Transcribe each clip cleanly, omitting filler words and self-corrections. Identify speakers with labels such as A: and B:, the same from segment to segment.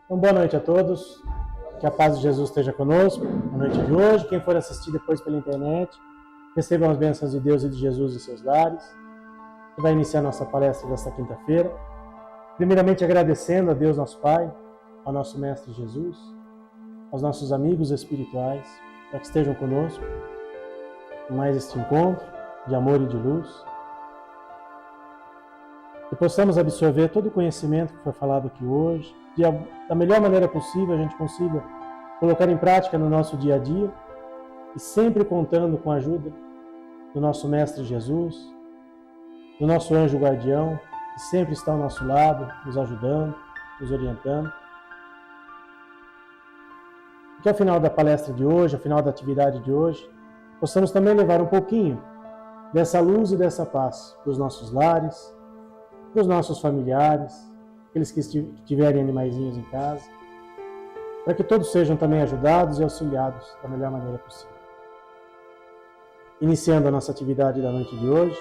A: Então, boa noite a todos. Que a paz de Jesus esteja conosco na noite de hoje. Quem for assistir depois pela internet, recebam as bênçãos de Deus e de Jesus em seus lares. Que vai iniciar nossa palestra desta quinta-feira. Primeiramente agradecendo a Deus nosso Pai, ao nosso Mestre Jesus, aos nossos amigos espirituais, para que estejam conosco em mais este encontro de amor e de luz. Que possamos absorver todo o conhecimento que foi falado aqui hoje, da melhor maneira possível a gente consiga colocar em prática no nosso dia a dia e sempre contando com a ajuda do nosso Mestre Jesus, do nosso anjo guardião, que sempre está ao nosso lado, nos ajudando, nos orientando. E que ao final da palestra de hoje, ao final da atividade de hoje, possamos também levar um pouquinho dessa luz e dessa paz para os nossos lares, para os nossos familiares, aqueles que tiverem animaizinhos em casa, para que todos sejam também ajudados e auxiliados da melhor maneira possível. Iniciando a nossa atividade da noite de hoje,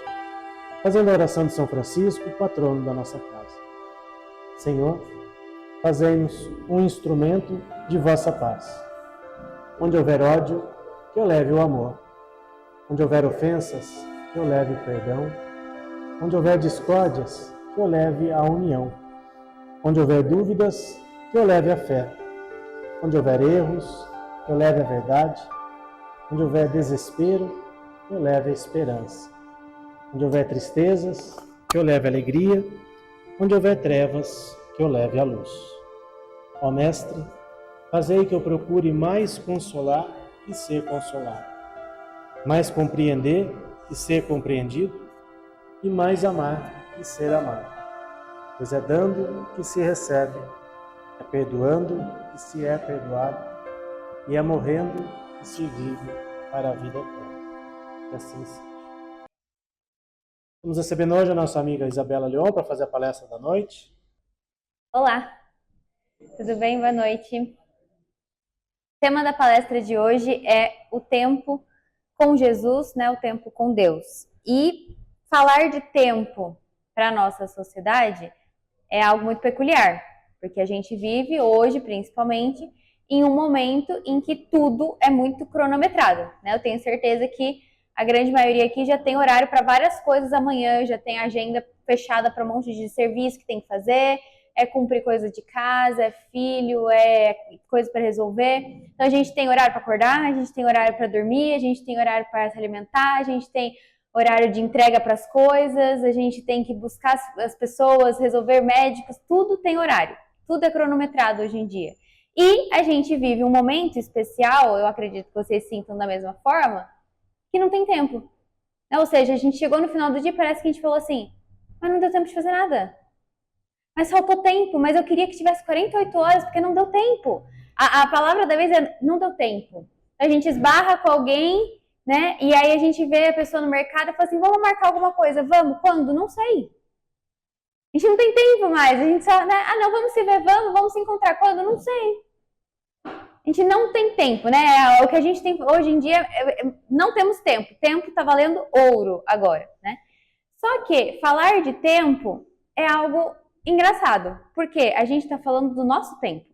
A: fazendo a oração de São Francisco, patrono da nossa casa. Senhor, fazei-nos um instrumento de vossa paz. Onde houver ódio, que eu leve o amor. Onde houver ofensas, que eu leve o perdão. Onde houver discórdias, que eu leve a união. Onde houver dúvidas, que eu leve a fé. Onde houver erros, que eu leve a verdade. Onde houver desespero, que eu leve a esperança. Onde houver tristezas, que eu leve a alegria. Onde houver trevas, que eu leve a luz. Ó Mestre, fazei que eu procure mais consolar e ser consolado, mais compreender e ser compreendido, e mais amar e ser amado. Pois é dando que se recebe, é perdoando que se é perdoado, e é morrendo que se vive para a vida eterna. Que assim seja. Vamos recebendo hoje a nossa amiga Isabela Leon para fazer a palestra da noite.
B: Olá, tudo bem? Boa noite. O tema da palestra de hoje é o tempo com Jesus, né? O tempo com Deus. E falar de tempo para a nossa sociedade é algo muito peculiar, porque a gente vive hoje, principalmente, em um momento em que tudo é muito cronometrado, né? Eu tenho certeza que a grande maioria aqui já tem horário para várias coisas amanhã, já tem agenda fechada para um monte de serviço que tem que fazer, é cumprir coisa de casa, é filho, é coisa para resolver. Então a gente tem horário para acordar, a gente tem horário para dormir, a gente tem horário para se alimentar, a gente tem horário de entrega para as coisas, a gente tem que buscar as pessoas, resolver médicos, tudo tem horário, tudo é cronometrado hoje em dia. E a gente vive um momento especial, eu acredito que vocês sintam da mesma forma, que não tem tempo. Ou seja, a gente chegou no final do dia e parece que a gente falou assim, mas não deu tempo de fazer nada. Mas faltou tempo, mas eu queria que tivesse 48 horas, porque não deu tempo. A palavra da vez é não deu tempo. A gente esbarra com alguém, né? E aí a gente vê a pessoa no mercado e fala assim, vamos marcar alguma coisa, vamos? Quando? Não sei. A gente não tem tempo mais, a gente só, né? Ah, não, vamos se ver, vamos se encontrar. Quando? Não sei. A gente não tem tempo, né? O que a gente tem hoje em dia, não temos tempo. Tempo tá valendo ouro agora, né? Só que falar de tempo é algo engraçado, porque a gente está falando do nosso tempo.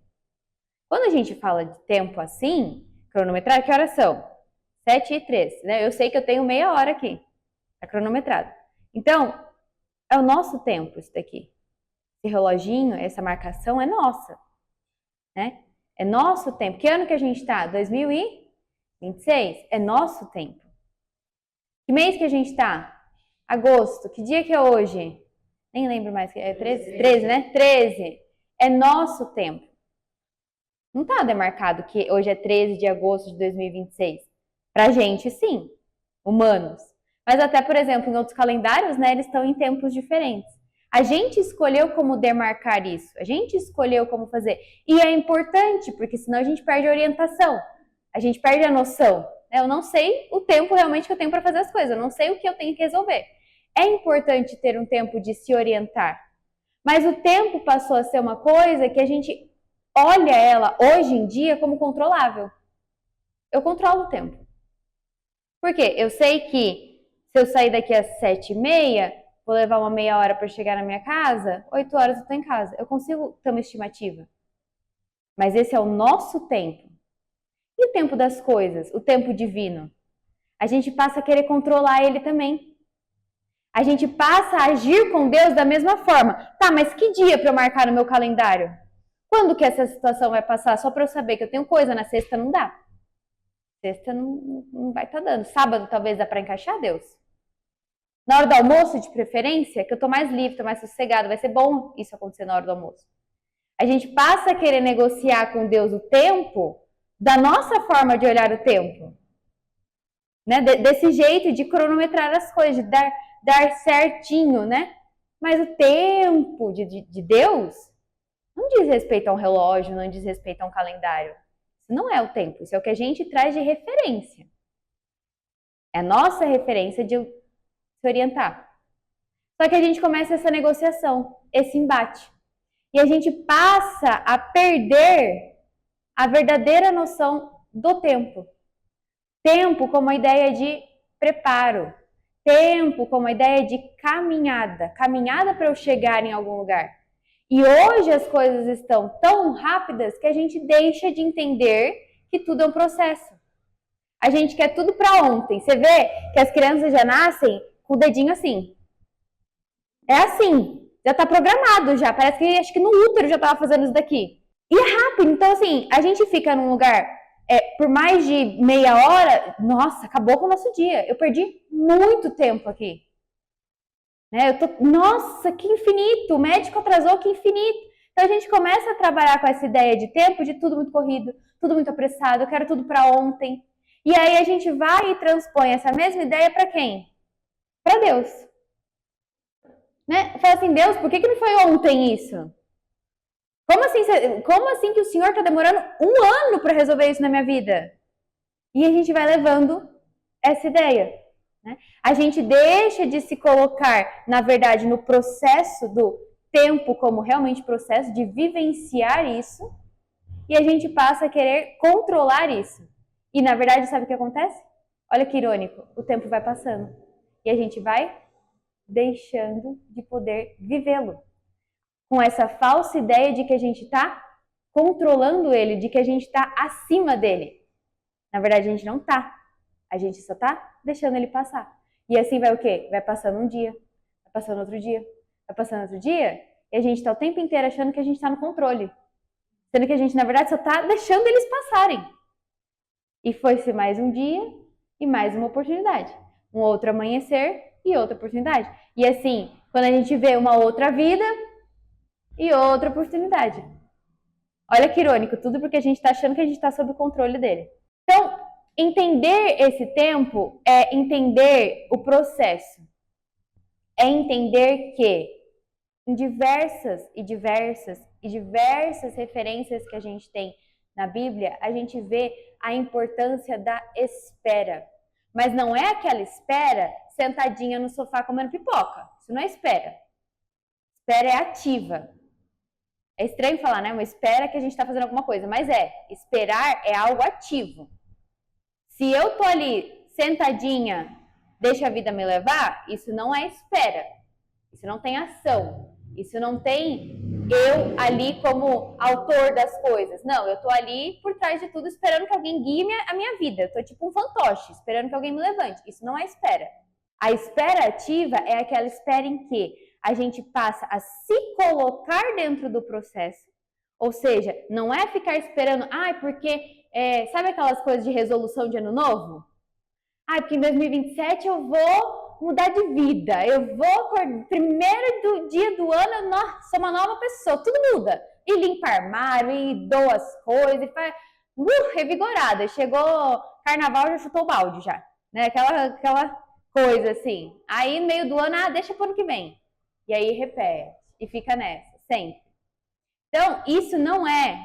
B: Quando a gente fala de tempo assim, cronometrado, que horas são? 7h03, né? Eu sei que eu tenho meia hora aqui, tá cronometrado. Então, é o nosso tempo isso daqui. Esse reloginho, essa marcação é nossa, né? É nosso tempo. Que ano que a gente tá? 2026? É nosso tempo. Que mês que a gente tá? Agosto. Que dia que é hoje? Nem lembro mais, é 13? 13, né? 13. É nosso tempo. Não tá demarcado que hoje é 13 de agosto de 2026. Pra gente, sim. Humanos. Mas até, por exemplo, em outros calendários, né, eles estão em tempos diferentes. A gente escolheu como demarcar isso. A gente escolheu como fazer. E é importante, porque senão a gente perde a orientação. A gente perde a noção. Eu não sei o tempo realmente que eu tenho para fazer as coisas. Eu não sei o que eu tenho que resolver. É importante ter um tempo de se orientar. Mas o tempo passou a ser uma coisa que a gente olha ela hoje em dia como controlável. Eu controlo o tempo. Por quê? Eu sei que se eu sair daqui às 7h30, vou levar uma meia hora para chegar na minha casa, 8 horas eu estou em casa. Eu consigo ter uma estimativa. Mas esse é o nosso tempo. E o tempo das coisas, o tempo divino? A gente passa a querer controlar ele também. A gente passa a agir com Deus da mesma forma. Tá, mas que dia para eu marcar no meu calendário? Quando que essa situação vai passar? Só para eu saber que eu tenho coisa na sexta, não dá. Sexta não vai estar dando. Sábado talvez dá para encaixar, Deus. Na hora do almoço, de preferência, que eu tô mais livre, tô mais sossegado, vai ser bom isso acontecer na hora do almoço. A gente passa a querer negociar com Deus o tempo da nossa forma de olhar o tempo. Né? Desse jeito de cronometrar as coisas, de dar certinho, né? Mas o tempo de Deus não diz respeito a um relógio, não diz respeito a um calendário. Isso não é o tempo, isso é o que a gente traz de referência. É a nossa referência de se orientar. Só que a gente começa essa negociação, esse embate. E a gente passa a perder a verdadeira noção do tempo. Tempo como a ideia de preparo. Tempo como a ideia de caminhada. Caminhada para eu chegar em algum lugar. E hoje as coisas estão tão rápidas que a gente deixa de entender que tudo é um processo. A gente quer tudo para ontem. Você vê que as crianças já nascem com o dedinho assim. É assim, já tá programado já. Parece que acho que no útero já tava fazendo isso daqui. E é rápido. Então, assim, a gente fica num lugar por mais de meia hora. Nossa, acabou com o nosso dia. Eu perdi muito tempo aqui. Né? Nossa, que infinito. O médico atrasou, que infinito. Então, a gente começa a trabalhar com essa ideia de tempo, de tudo muito corrido, tudo muito apressado. Eu quero tudo para ontem. E aí a gente vai e transpõe essa mesma ideia para quem? Para Deus. Né? Fala assim, Deus, por que não foi ontem isso? Como assim que o Senhor está demorando um ano para resolver isso na minha vida? E a gente vai levando essa ideia. Né? A gente deixa de se colocar, na verdade, no processo do tempo como realmente processo, de vivenciar isso, e a gente passa a querer controlar isso. E, na verdade, sabe o que acontece? Olha que irônico, o tempo vai passando. E a gente vai deixando de poder vivê-lo. Com essa falsa ideia de que a gente está controlando ele, de que a gente está acima dele. Na verdade, a gente não está. A gente só está deixando ele passar. E assim vai o quê? Vai passando um dia, vai passando outro dia, vai passando outro dia, e a gente está o tempo inteiro achando que a gente está no controle. Sendo que a gente, na verdade, só está deixando eles passarem. E foi-se mais um dia e mais uma oportunidade. Um outro amanhecer e outra oportunidade. E assim, quando a gente vê uma outra vida e outra oportunidade. Olha que irônico, tudo porque a gente está achando que a gente está sob o controle dele. Então, entender esse tempo é entender o processo. É entender que em diversas referências que a gente tem na Bíblia, a gente vê a importância da espera. Mas não é aquela espera sentadinha no sofá comendo pipoca. Isso não é espera. Espera é ativa. É estranho falar, né? Uma espera que a gente está fazendo alguma coisa. Mas esperar é algo ativo. Se eu tô ali sentadinha, deixa a vida me levar, isso não é espera. Isso não tem ação. Isso não tem eu ali como autor das coisas. Não, eu tô ali por trás de tudo esperando que alguém guie a minha vida. Eu tô tipo um fantoche, esperando que alguém me levante. Isso não é espera. A espera ativa é aquela espera em que a gente passa a se colocar dentro do processo. Ou seja, não é ficar esperando, porque... sabe aquelas coisas de resolução de ano novo? Porque em 2027 eu vou mudar de vida. Eu vou, primeiro dia do ano, eu sou uma nova pessoa. Tudo muda. E limpa armário, e doa as coisas, e faz... revigorada. Chegou carnaval, já chutou o balde já. Né? Aquela coisa assim. Aí no meio do ano, deixa pro ano que vem. E aí repete. E fica nessa, sempre. Então, isso não é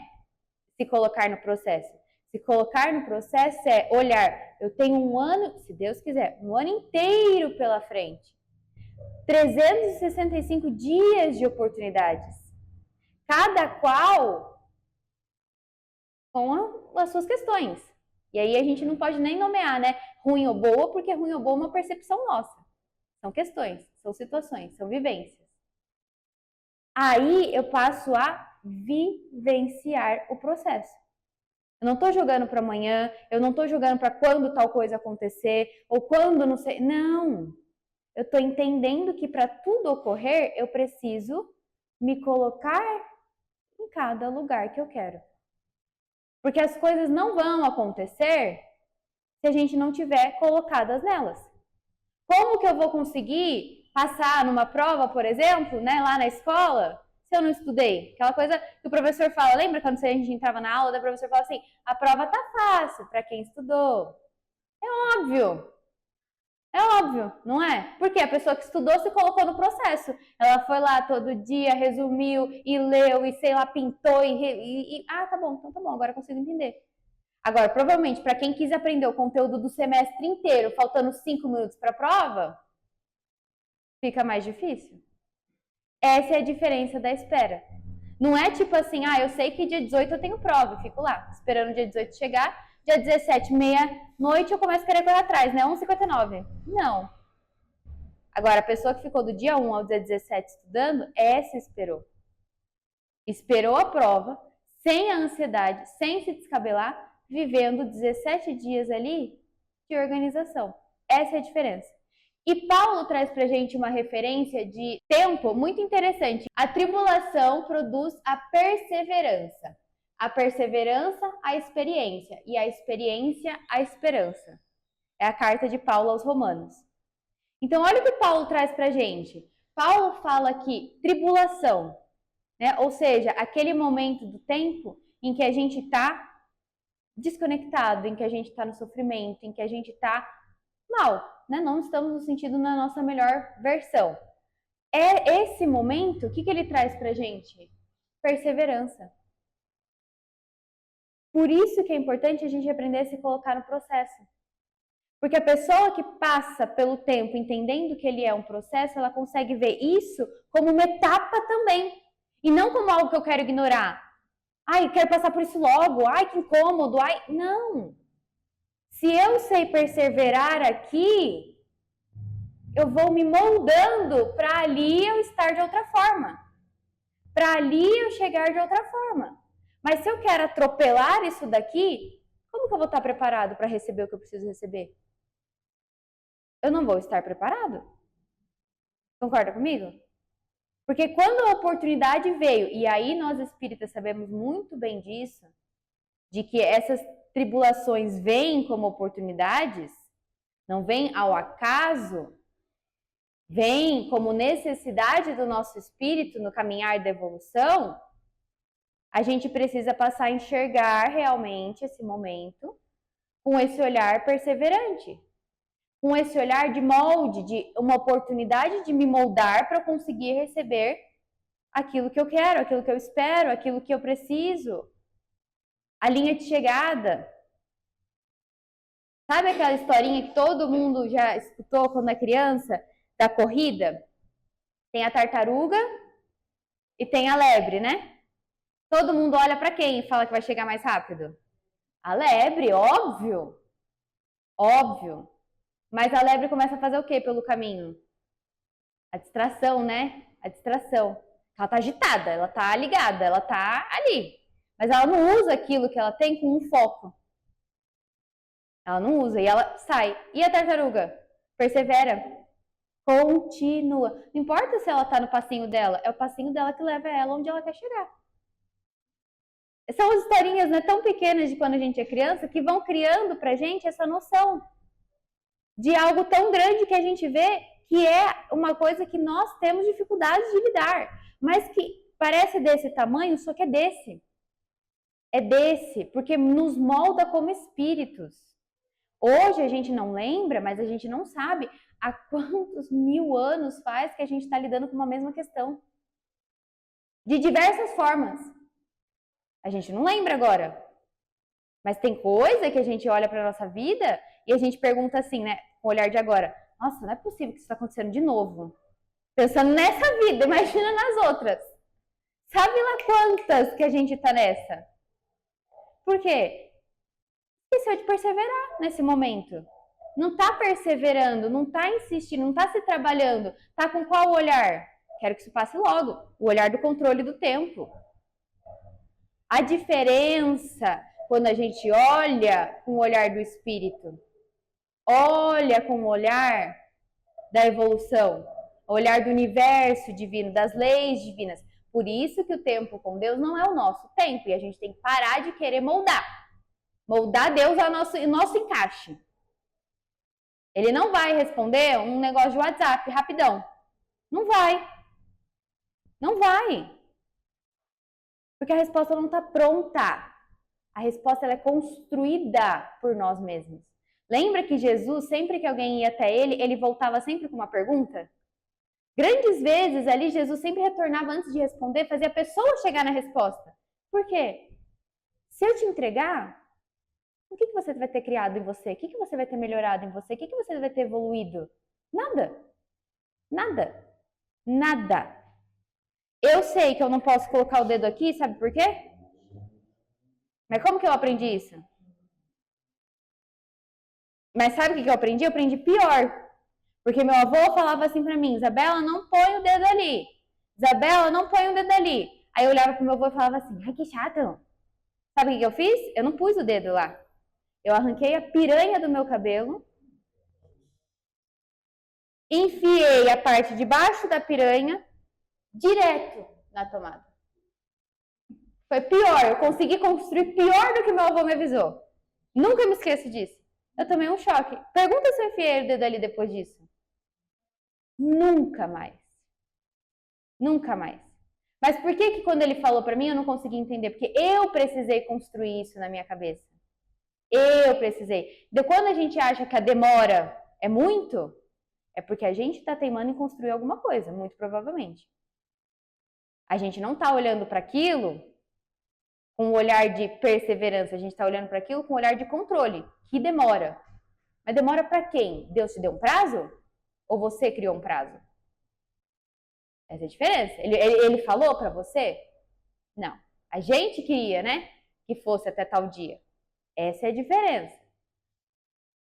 B: se colocar no processo. Se colocar no processo é olhar, eu tenho um ano, se Deus quiser, um ano inteiro pela frente. 365 dias de oportunidades. Cada qual com as suas questões. E aí a gente não pode nem nomear, né? Ruim ou boa, porque ruim ou boa é uma percepção nossa. São questões, são situações, são vivências. Aí eu passo a vivenciar o processo. Eu não estou jogando para amanhã, eu não estou jogando para quando tal coisa acontecer, ou quando não sei. Não! Eu estou entendendo que para tudo ocorrer, eu preciso me colocar em cada lugar que eu quero. Porque as coisas não vão acontecer se a gente não tiver colocadas nelas. Como que eu vou conseguir passar numa prova, por exemplo, né, lá na escola, se eu não estudei? Aquela coisa que o professor fala, lembra quando a gente entrava na aula, o professor fala assim, a prova tá fácil para quem estudou. É óbvio, não é? Porque a pessoa que estudou se colocou no processo. Ela foi lá todo dia, resumiu e leu e sei lá, pintou tá bom, então tá bom, agora eu consigo entender. Agora, provavelmente, para quem quis aprender o conteúdo do semestre inteiro, faltando 5 minutos para a prova, fica mais difícil. Essa é a diferença da espera. Não é tipo assim, eu sei que dia 18 eu tenho prova, eu fico lá, esperando o dia 18 chegar, dia 17, meia-noite, eu começo a querer correr atrás, né? 11h59. Não. Agora, a pessoa que ficou do dia 1 ao dia 17 estudando, essa esperou. Esperou a prova, sem a ansiedade, sem se descabelar, vivendo 17 dias ali de organização. Essa é a diferença. E Paulo traz pra gente uma referência de tempo muito interessante. A tribulação produz a perseverança. A perseverança, a experiência. E a experiência, a esperança. É a carta de Paulo aos Romanos. Então, olha o que Paulo traz pra gente. Paulo fala aqui, tribulação, né? Ou seja, aquele momento do tempo em que a gente está desconectado, em que a gente está no sofrimento, em que a gente está mal, né? Não estamos no sentido na nossa melhor versão. É esse momento, o que ele traz pra gente? Perseverança. Por isso que é importante a gente aprender a se colocar no processo. Porque a pessoa que passa pelo tempo entendendo que ele é um processo, ela consegue ver isso como uma etapa também. E não como algo que eu quero ignorar. Eu quero passar por isso logo. Que incômodo. Não. Se eu sei perseverar aqui, eu vou me moldando para ali eu estar de outra forma. Para ali eu chegar de outra forma. Mas se eu quero atropelar isso daqui, como que eu vou estar preparado para receber o que eu preciso receber? Eu não vou estar preparado. Concorda comigo? Porque quando a oportunidade veio, e aí nós espíritas sabemos muito bem disso, de que essas tribulações vêm como oportunidades, não vêm ao acaso, vêm como necessidade do nosso espírito no caminhar da evolução, a gente precisa passar a enxergar realmente esse momento com esse olhar perseverante, com esse olhar de molde, de uma oportunidade de me moldar para eu conseguir receber aquilo que eu quero, aquilo que eu espero, aquilo que eu preciso. A linha de chegada. Sabe aquela historinha que todo mundo já escutou quando é criança, da corrida? Tem a tartaruga e tem a lebre, né? Todo mundo olha para quem e fala que vai chegar mais rápido? A lebre, óbvio. Óbvio. Mas a lebre começa a fazer o que pelo caminho? A distração, né? A distração. Ela tá agitada, ela tá ligada, ela tá ali. Mas ela não usa aquilo que ela tem com um foco. Ela não usa e ela sai. E a tartaruga? Persevera. Continua. Não importa se ela tá no passinho dela, é o passinho dela que leva ela onde ela quer chegar. São as historinhas, né, tão pequenas de quando a gente é criança que vão criando pra gente essa noção de algo tão grande que a gente vê que é uma coisa que nós temos dificuldades de lidar, mas que parece desse tamanho, só que é desse. É desse, porque nos molda como espíritos. Hoje a gente não lembra, mas a gente não sabe há quantos 1000 anos faz que a gente está lidando com uma mesma questão. De diversas formas. A gente não lembra agora. Mas tem coisa que a gente olha para a nossa vida e a gente pergunta assim, né? Com o olhar de agora. Nossa, não é possível que isso está acontecendo de novo. Pensando nessa vida, imagina nas outras. Sabe lá quantas que a gente está nessa? Por quê? Esqueceu de perseverar nesse momento. Não está perseverando, não está insistindo, não está se trabalhando. Está com qual olhar? Quero que isso passe logo. O olhar do controle do tempo. a diferença quando a gente olha com o olhar do Espírito, olha com o olhar da evolução, o olhar do universo divino, das leis divinas. Por isso que o tempo com Deus não é o nosso tempo e a gente tem que parar de querer moldar Deus ao nosso encaixe. Ele não vai responder um negócio de WhatsApp rapidão. Não vai. Não vai. Porque a resposta não está pronta. A resposta ela é construída por nós mesmos. Lembra que Jesus, sempre que alguém ia até ele, ele voltava sempre com uma pergunta? Grandes vezes ali, Jesus sempre retornava antes de responder, fazia a pessoa chegar na resposta. Por quê? Se eu te entregar, o que você vai ter criado em você? O que você vai ter melhorado em você? O que você vai ter evoluído? Nada. Nada. Nada. Eu sei que eu não posso colocar o dedo aqui, sabe por quê? Mas como que eu aprendi isso? Mas sabe o que eu aprendi? Eu aprendi pior. Porque meu avô falava assim pra mim, Isabela, não põe o dedo ali. Isabela, não põe o dedo ali. Aí eu olhava pro meu avô e falava assim, ai que chato. Sabe o que eu fiz? Eu não pus o dedo lá. Eu arranquei a piranha do meu cabelo, enfiei a parte de baixo da piranha direto na tomada. Foi pior, eu consegui construir pior do que meu avô me avisou. Nunca me esqueço disso. Eu tomei um choque. Pergunta se eu enfiei o dedo ali depois disso. Nunca mais. Nunca mais. Mas por que quando ele falou pra mim eu não consegui entender? Porque eu precisei construir isso na minha cabeça. Eu precisei. De quando a gente acha que a demora é muito, é porque a gente está teimando em construir alguma coisa, muito provavelmente. A gente não está olhando para aquilo com um olhar de perseverança, a gente está olhando para aquilo com um olhar de controle, que demora. Mas demora para quem? Deus te deu um prazo? Ou você criou um prazo? Essa é a diferença. Ele falou para você? Não. A gente queria, né? Que fosse até tal dia. Essa é a diferença.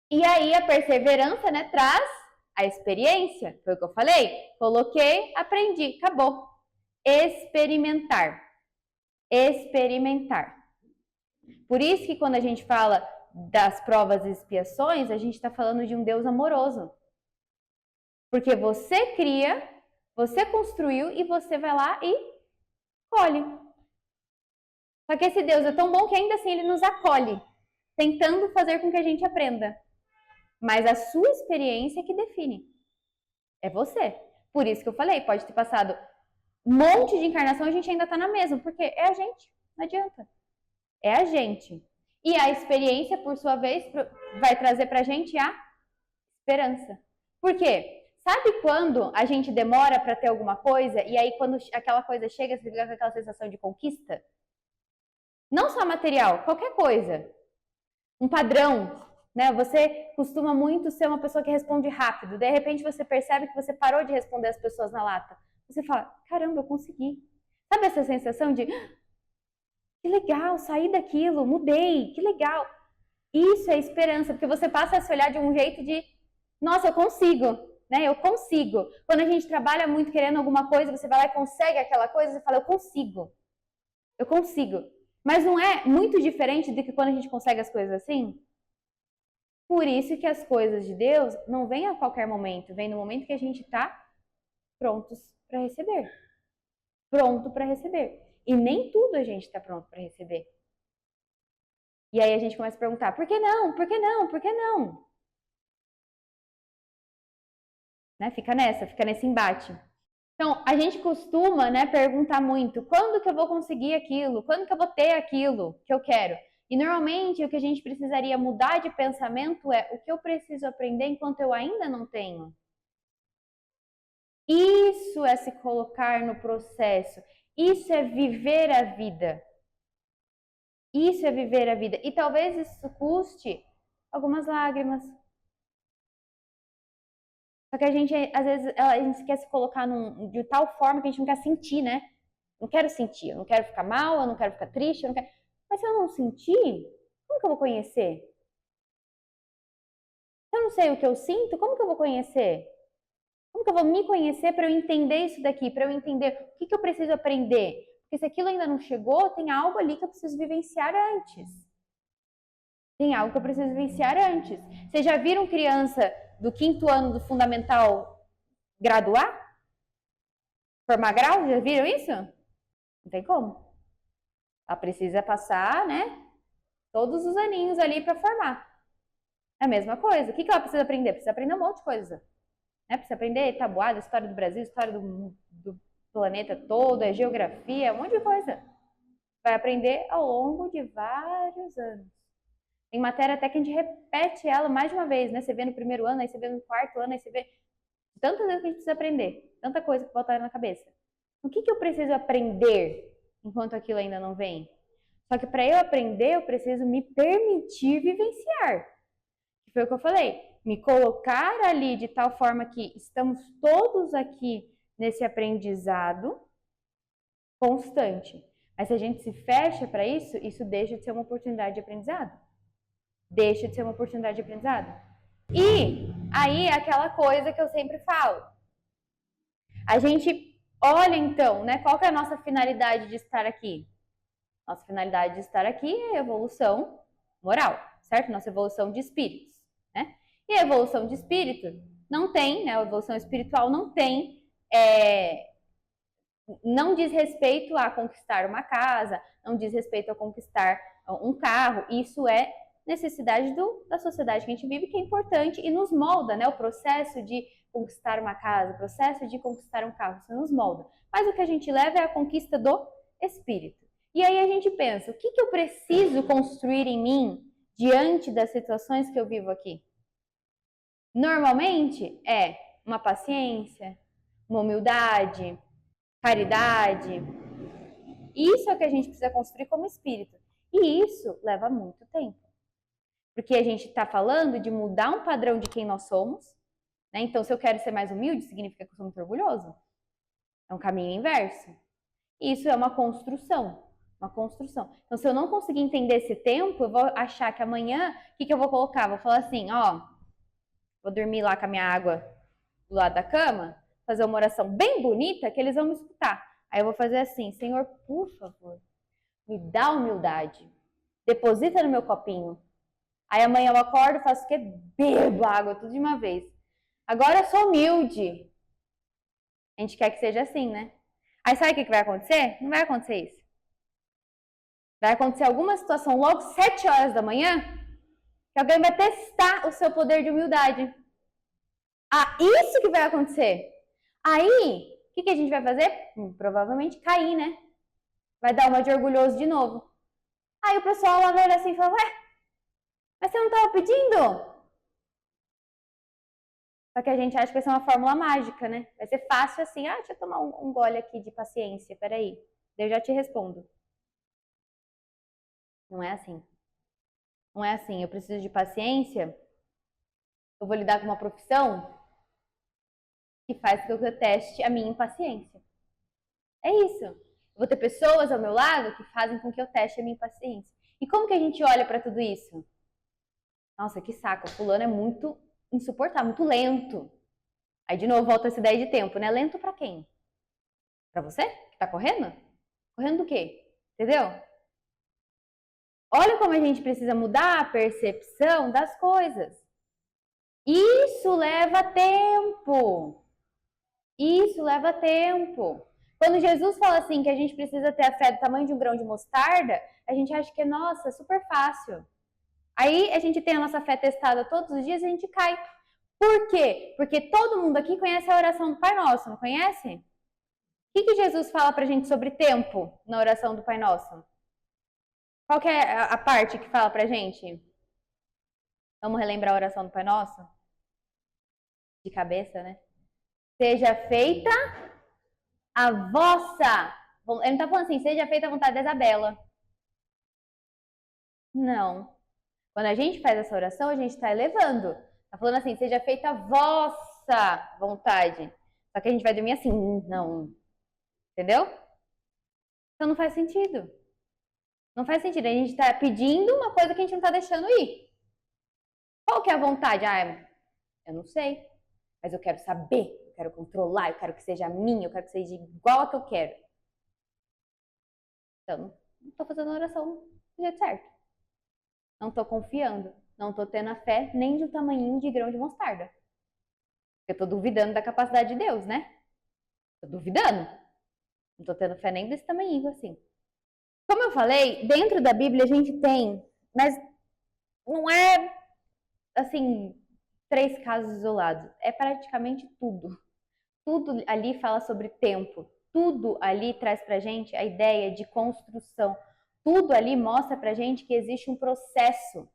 B: E aí a perseverança, né, traz a experiência. Foi o que eu falei? Coloquei, aprendi, acabou. Experimentar. Experimentar. Por isso que quando a gente fala das provas e expiações, a gente está falando de um Deus amoroso. Porque você cria, você construiu e você vai lá e colhe. Só que esse Deus é tão bom que ainda assim ele nos acolhe, tentando fazer com que a gente aprenda. Mas a sua experiência é que define. É você. Por isso que eu falei, pode ter passado um monte de encarnação e a gente ainda tá na mesma, porque é a gente, não adianta. É a gente. E a experiência, por sua vez, vai trazer pra gente a esperança. Por quê? Sabe quando a gente demora para ter alguma coisa e aí quando aquela coisa chega, você fica com aquela sensação de conquista? Não só material, qualquer coisa. Um padrão, né? Você costuma muito ser uma pessoa que responde rápido. De repente você percebe que você parou de responder as pessoas na lata. Você fala, caramba, eu consegui. Sabe essa sensação de, que legal, saí daquilo, mudei, que legal. Isso é esperança, porque você passa a se olhar de um jeito de, nossa, eu consigo, né? Eu consigo. Quando a gente trabalha muito querendo alguma coisa, você vai lá e consegue aquela coisa, você fala, eu consigo. Eu consigo. Mas não é muito diferente do que quando a gente consegue as coisas assim? Por isso que as coisas de Deus não vêm a qualquer momento, vem no momento que a gente está prontos para receber. Pronto para receber. E nem tudo a gente está pronto para receber. E aí a gente começa a perguntar, por que não? Por que não? Por que não? Né? Fica nesse embate. Então, a gente costuma, né, perguntar muito, quando que eu vou conseguir aquilo? Quando que eu vou ter aquilo que eu quero? E normalmente o que a gente precisaria mudar de pensamento é o que eu preciso aprender enquanto eu ainda não tenho. Isso é se colocar no processo. Isso é viver a vida. Isso é viver a vida. E talvez isso custe algumas lágrimas. Só que a gente, às vezes, a gente quer se colocar de tal forma que a gente não quer sentir, né? Não quero sentir, eu não quero ficar mal, eu não quero ficar triste, eu não quero... Mas se eu não sentir, como que eu vou conhecer? Se eu não sei o que eu sinto, como que eu vou conhecer? Como que eu vou me conhecer para eu entender isso daqui? Para eu entender o que eu preciso aprender? Porque se aquilo ainda não chegou, tem algo ali que eu preciso vivenciar antes. Tem algo que eu preciso vivenciar antes. Vocês já viram criança do 5º ano do fundamental graduar? Formar grau? Já viram isso? Não tem como. Ela precisa passar, né, todos os aninhos ali para formar. É a mesma coisa. O que ela precisa aprender? Precisa aprender um monte de coisa. Né? Precisa aprender tabuada, história do Brasil, história do planeta todo, geografia, um monte de coisa. Vai aprender ao longo de vários anos. Tem matéria até que a gente repete ela mais de uma vez, né? Você vê no 1º ano, aí você vê no 4º ano, aí você vê tantas vezes que a gente precisa aprender, tanta coisa que volta na cabeça. O que eu preciso aprender enquanto aquilo ainda não vem? Só que para eu aprender, eu preciso me permitir vivenciar. Que foi o que eu falei, me colocar ali de tal forma que estamos todos aqui nesse aprendizado constante. Mas se a gente se fecha para isso, isso deixa de ser uma oportunidade de aprendizado. Deixa de ser uma oportunidade de aprendizado. E aí é aquela coisa que eu sempre falo. A gente olha então, né? Qual que é a nossa finalidade de estar aqui? Nossa finalidade de estar aqui é a evolução moral, certo? Nossa evolução de espíritos, né? E a evolução de espírito não tem, né? A evolução espiritual não tem, não diz respeito a conquistar uma casa, não diz respeito a conquistar um carro. Isso é necessidade da sociedade que a gente vive, que é importante e nos molda, né? O processo de conquistar uma casa, o processo de conquistar um carro, isso nos molda. Mas o que a gente leva é a conquista do espírito. E aí a gente pensa, o que eu preciso construir em mim diante das situações que eu vivo aqui? Normalmente é uma paciência, uma humildade, caridade. Isso é o que a gente precisa construir como espírito. E isso leva muito tempo. Porque a gente está falando de mudar um padrão de quem nós somos, né? Então, se eu quero ser mais humilde, significa que eu sou muito orgulhoso. É um caminho inverso. Isso é uma construção. Uma construção. Então, se eu não conseguir entender esse tempo, eu vou achar que amanhã, o que eu vou colocar? Vou falar assim, ó, vou dormir lá com a minha água do lado da cama, fazer uma oração bem bonita que eles vão me escutar. Aí eu vou fazer assim, Senhor, por favor, me dá humildade. Deposita no meu copinho. Aí amanhã eu acordo e faço o quê? Bebo água tudo de uma vez. Agora eu sou humilde. A gente quer que seja assim, né? Aí sabe o que vai acontecer? Não vai acontecer isso. Vai acontecer alguma situação logo 7 horas da manhã que alguém vai testar o seu poder de humildade. Ah, isso que vai acontecer. Aí, o que a gente vai fazer? Provavelmente cair, né? Vai dar uma de orgulhoso de novo. Aí o pessoal lá vai olhar assim e fala, ué, mas você não estava pedindo? Só que a gente acha que vai ser uma fórmula mágica, né? Vai ser fácil assim, deixa eu tomar um gole aqui de paciência, peraí. Eu já te respondo. Não é assim. Não é assim, eu preciso de paciência, eu vou lidar com uma profissão que faz com que eu teste a minha impaciência. É isso. Eu vou ter pessoas ao meu lado que fazem com que eu teste a minha impaciência. E como que a gente olha para tudo isso? Nossa, que saco, o fulano é muito insuportável, muito lento. Aí de novo volta essa ideia de tempo, né? Lento para quem? Para você que tá correndo? Correndo do quê? Entendeu? Olha como a gente precisa mudar a percepção das coisas. Isso leva tempo. Isso leva tempo. Quando Jesus fala assim que a gente precisa ter a fé do tamanho de um grão de mostarda, a gente acha que é, nossa, super fácil. Aí a gente tem a nossa fé testada todos os dias e a gente cai. Por quê? Porque todo mundo aqui conhece a oração do Pai Nosso, não conhece? O que Jesus fala pra gente sobre tempo na oração do Pai Nosso? Qual que é a parte que fala pra gente? Vamos relembrar a oração do Pai Nosso? De cabeça, né? Seja feita a vossa. Ele não tá falando assim, seja feita a vontade da Isabela. Não. Quando a gente faz essa oração, a gente está elevando. Tá falando assim, seja feita a vossa vontade. Só que a gente vai dormir assim, não. Entendeu? Então não faz sentido. Não faz sentido. A gente está pedindo uma coisa que a gente não está deixando ir. Qual que é a vontade? Eu não sei. Mas eu quero saber, eu quero controlar, eu quero que seja minha, eu quero que seja igual a que eu quero. Então, não estou fazendo a oração do jeito certo. Não estou confiando. Não estou tendo a fé nem do tamanhinho de grão de mostarda. Eu estou duvidando da capacidade de Deus, né? Estou duvidando. Não estou tendo fé nem desse tamanhinho assim. Como eu falei, dentro da Bíblia a gente tem, mas não é, assim, 3 casos isolados. É praticamente tudo. Tudo ali fala sobre tempo. Tudo ali traz pra gente a ideia de construção. Tudo ali mostra pra gente que existe um processo.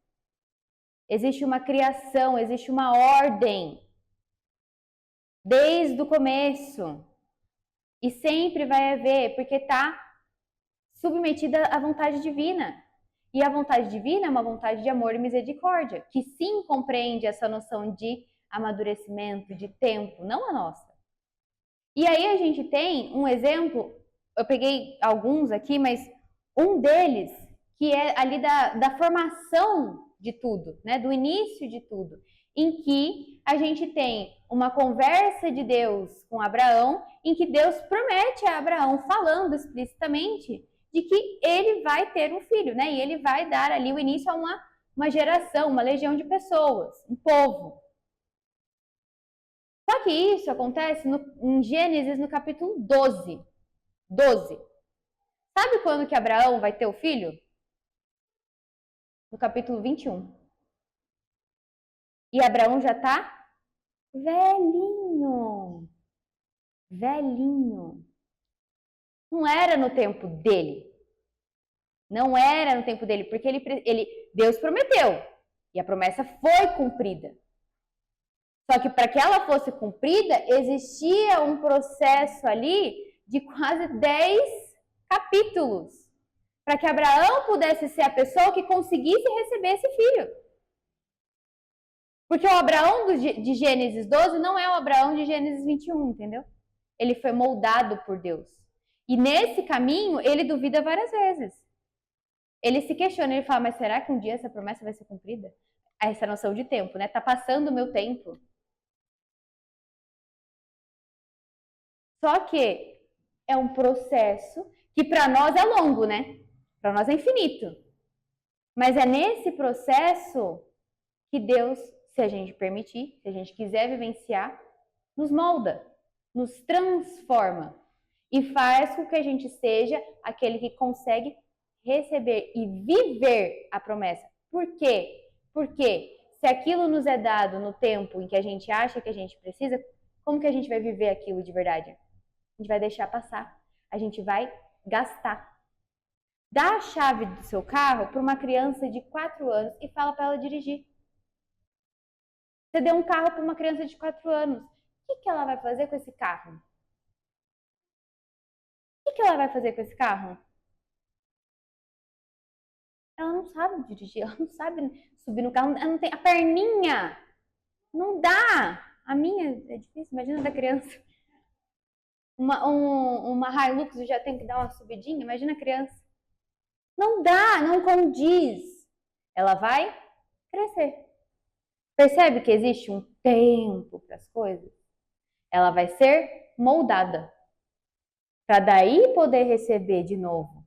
B: Existe uma criação, existe uma ordem. Desde o começo. E sempre vai haver, porque está submetida à vontade divina. E a vontade divina é uma vontade de amor e misericórdia, que sim compreende essa noção de amadurecimento, de tempo, não a nossa. E aí a gente tem um exemplo, eu peguei alguns aqui, mas um deles, que é ali da formação de tudo, né? Do início de tudo, em que a gente tem uma conversa de Deus com Abraão, em que Deus promete a Abraão, falando explicitamente, de que ele vai ter um filho, né? E ele vai dar ali o início a uma geração, uma legião de pessoas, um povo. Só que isso acontece em Gênesis, no capítulo 12. 12. Sabe quando que Abraão vai ter o filho? No capítulo 21. E Abraão já está velhinho. Velhinho. Não era no tempo dele. Não era no tempo dele, porque Deus prometeu. E a promessa foi cumprida. Só que para que ela fosse cumprida, existia um processo ali de quase 10 capítulos. Para que Abraão pudesse ser a pessoa que conseguisse receber esse filho. Porque o Abraão de Gênesis 12 não é o Abraão de Gênesis 21, entendeu? Ele foi moldado por Deus. E nesse caminho, ele duvida várias vezes. Ele se questiona, ele fala, mas será que um dia essa promessa vai ser cumprida? Essa noção de tempo, né? Tá passando o meu tempo. Só que é um processo que para nós é longo, né? Para nós é infinito. Mas é nesse processo que Deus, se a gente permitir, se a gente quiser vivenciar, nos molda, nos transforma e faz com que a gente seja aquele que consegue receber e viver a promessa. Por quê? Porque se aquilo nos é dado no tempo em que a gente acha que a gente precisa, como que a gente vai viver aquilo de verdade? A gente vai deixar passar, a gente vai gastar. Dá a chave do seu carro para uma criança de 4 anos e fala para ela dirigir. Você deu um carro para uma criança de 4 anos. O que ela vai fazer com esse carro? O que ela vai fazer com esse carro? Ela não sabe dirigir, ela não sabe subir no carro, ela não tem a perninha. Não dá. A minha é difícil, imagina da criança. Uma Hilux já tem que dar uma subidinha, imagina a criança. Não dá, não condiz. Ela vai crescer. Percebe que existe um tempo para as coisas? Ela vai ser moldada. Para daí poder receber de novo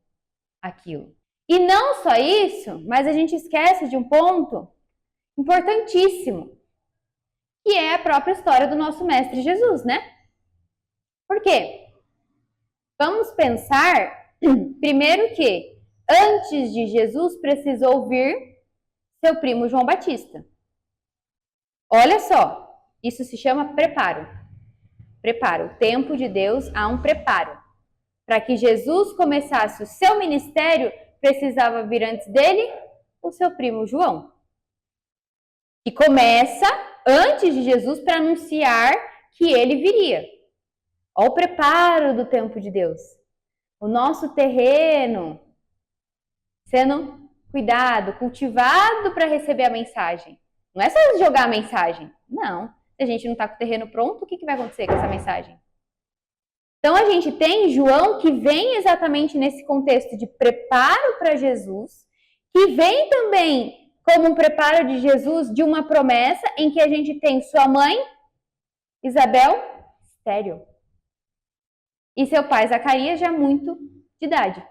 B: aquilo. E não só isso, mas a gente esquece de um ponto importantíssimo, que é a própria história do nosso Mestre Jesus, né? Por quê? Vamos pensar, primeiro que, antes de Jesus, precisou vir seu primo João Batista. Olha só, isso se chama preparo. Preparo. O tempo de Deus há um preparo. Para que Jesus começasse o seu ministério, precisava vir antes dele o seu primo João. Que começa antes de Jesus para anunciar que ele viria. Olha o preparo do tempo de Deus. O nosso terreno sendo cuidado, cultivado para receber a mensagem. Não é só jogar a mensagem. Não. Se a gente não está com o terreno pronto, o que vai acontecer com essa mensagem? Então a gente tem João que vem exatamente nesse contexto de preparo para Jesus, que vem também como um preparo de Jesus de uma promessa em que a gente tem sua mãe, Isabel, estéril. E seu pai, Zacarias, já muito de idade.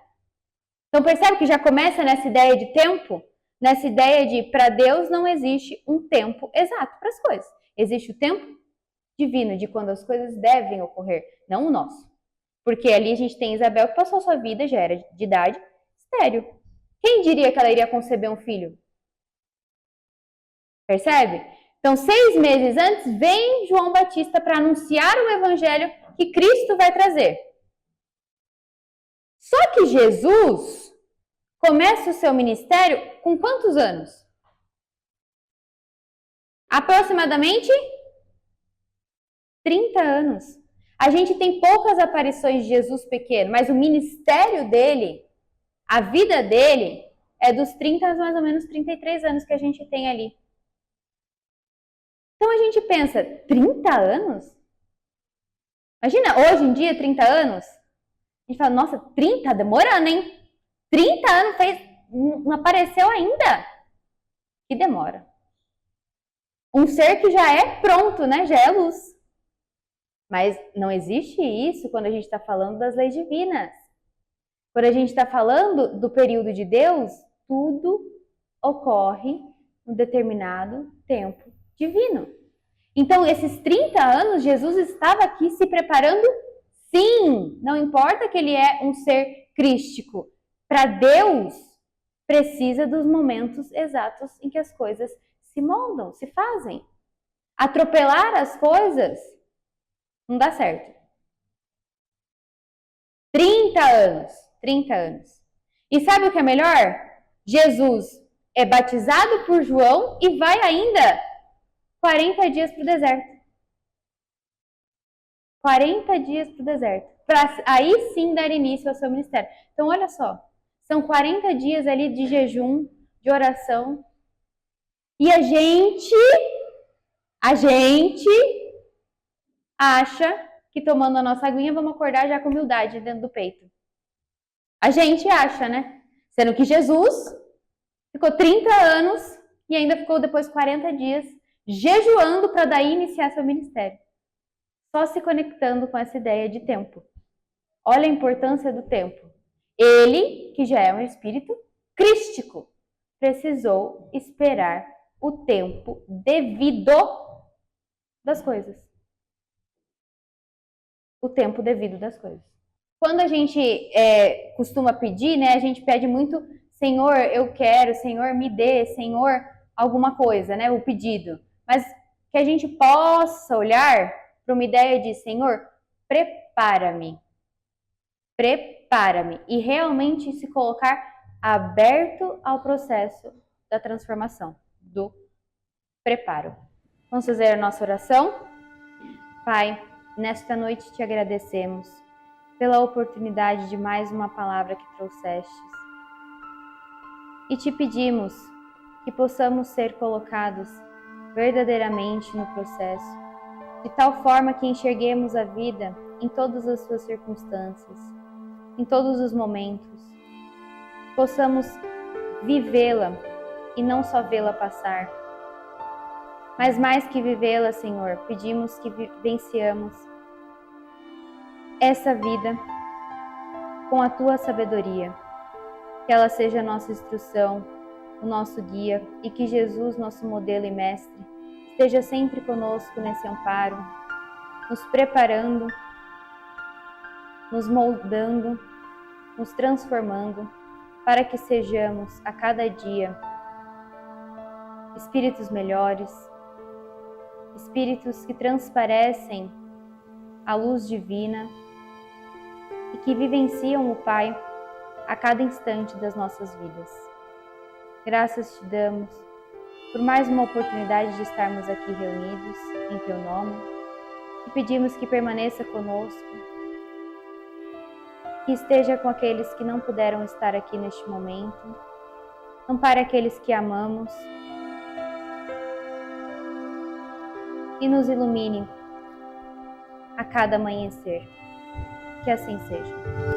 B: Então percebe que já começa nessa ideia de tempo? Nessa ideia de, para Deus não existe um tempo exato para as coisas. Existe o tempo divino de quando as coisas devem ocorrer, não o nosso. Porque ali a gente tem Isabel que passou sua vida, já era de idade, estéril. Quem diria que ela iria conceber um filho? Percebe? Então, 6 meses antes, vem João Batista para anunciar o evangelho que Cristo vai trazer. Só que Jesus começa o seu ministério com quantos anos? Aproximadamente 30 anos. A gente tem poucas aparições de Jesus pequeno, mas o ministério dele, a vida dele, é dos 30 aos mais ou menos 33 anos que a gente tem ali. Então a gente pensa, 30 anos? Imagina, hoje em dia, 30 anos? A gente fala, nossa, 30? Demorando, hein? 30 anos não apareceu ainda? Que demora. Um ser que já é pronto, né? Já é luz. Mas não existe isso quando a gente está falando das leis divinas. Quando a gente está falando do período de Deus, tudo ocorre num determinado tempo divino. Então, esses 30 anos, Jesus estava aqui se preparando, sim. Não importa que ele é um ser crístico. Para Deus, precisa dos momentos exatos em que as coisas se moldam, se fazem. Atropelar as coisas não dá certo. 30 anos. 30 anos. E sabe o que é melhor? Jesus é batizado por João e vai ainda 40 dias para o deserto. 40 dias para o deserto. Para aí sim dar início ao seu ministério. Então, olha só. São 40 dias ali de jejum, de oração. E a gente acha que tomando a nossa aguinha vamos acordar já com humildade dentro do peito. A gente acha, né? Sendo que Jesus ficou 30 anos e ainda ficou depois 40 dias jejuando para daí iniciar seu ministério. Só se conectando com essa ideia de tempo. Olha a importância do tempo. Ele, que já é um espírito crístico, precisou esperar o tempo devido das coisas. O tempo devido das coisas. Quando a gente costuma pedir, né, a gente pede muito, Senhor, eu quero, Senhor, me dê, Senhor, alguma coisa, né, o pedido. Mas que a gente possa olhar para uma ideia de, Senhor, prepara-me. Prepara-me. E realmente se colocar aberto ao processo da transformação, do preparo. Vamos fazer a nossa oração? Pai, nesta noite te agradecemos pela oportunidade de mais uma palavra que trouxestes. E te pedimos que possamos ser colocados verdadeiramente no processo, de tal forma que enxerguemos a vida em todas as suas circunstâncias, em todos os momentos, possamos vivê-la e não só vê-la passar. Mas mais que vivê-la, Senhor, pedimos que vivenciamos essa vida com a Tua sabedoria, que ela seja a nossa instrução, o nosso guia e que Jesus, nosso modelo e mestre, esteja sempre conosco nesse amparo, nos preparando, nos moldando, nos transformando, para que sejamos a cada dia espíritos melhores, espíritos que transparecem a luz divina e que vivenciam o Pai a cada instante das nossas vidas. Graças te damos por mais uma oportunidade de estarmos aqui reunidos em Teu nome e pedimos que permaneça conosco, que esteja com aqueles que não puderam estar aqui neste momento, ampare aqueles que amamos e nos ilumine a cada amanhecer. Que assim seja.